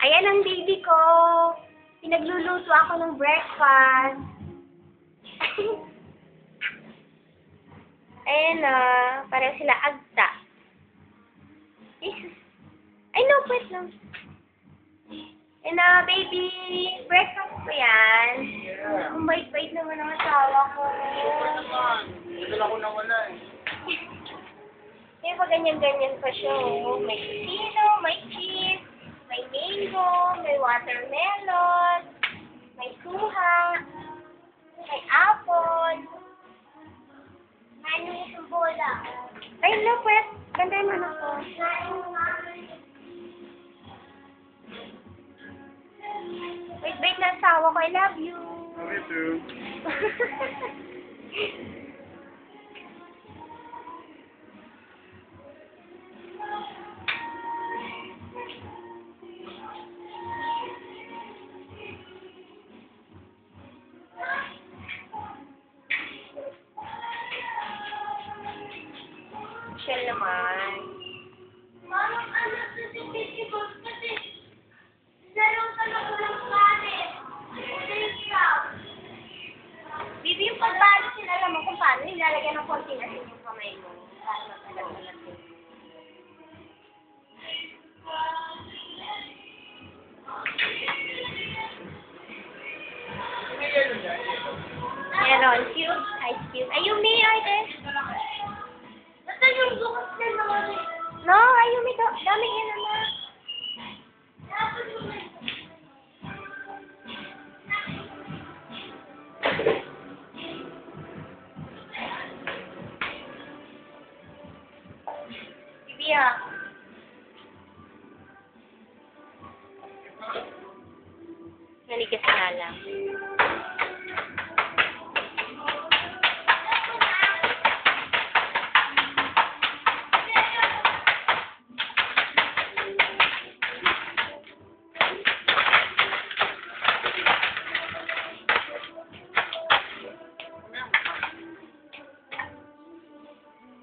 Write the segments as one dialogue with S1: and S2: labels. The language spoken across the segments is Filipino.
S1: Ayan ang baby ko. Pinagluluto ako ng breakfast. Ayan na. Parang sila agta. Jesus. Ay, no, wait lang. Ayan na, baby. Breakfast ko yan. Ang bait-bait naman ang asawa ko.
S2: Dala ko na wala eh.
S1: Kaya pa ganyan-ganyan pa siya. Oh. May sino, may cheese, may mango, may watermelon, may suha, may apple. Ano yung bola? Ay, no, pwet. Ganda naman ako. Wait, na asawa ko. I love you.
S2: Me too.
S1: Michelle naman.
S3: Parang ano sa significant kasi laro ka na walang kanin.
S1: Bibi, yung pagbalot, alam mo kung paano. Nilalagyan ng konti na yung kamay mo. Para magkalat-kalat yun. Meron. Cube. Ice cube. Ayumi, ate.
S3: Nasaan yung bukas na naman eh?
S1: No, ayumi to. Dami yan naman.
S3: Dapat yung
S1: Bibi, ah. Naligas na lang.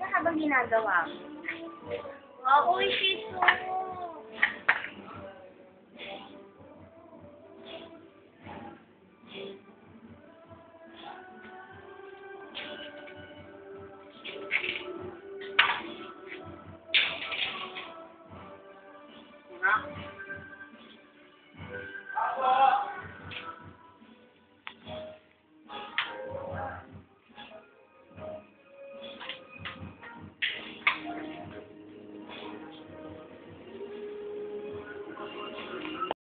S1: Ano habang ginagawa mo?
S3: ako, Shih Tzu.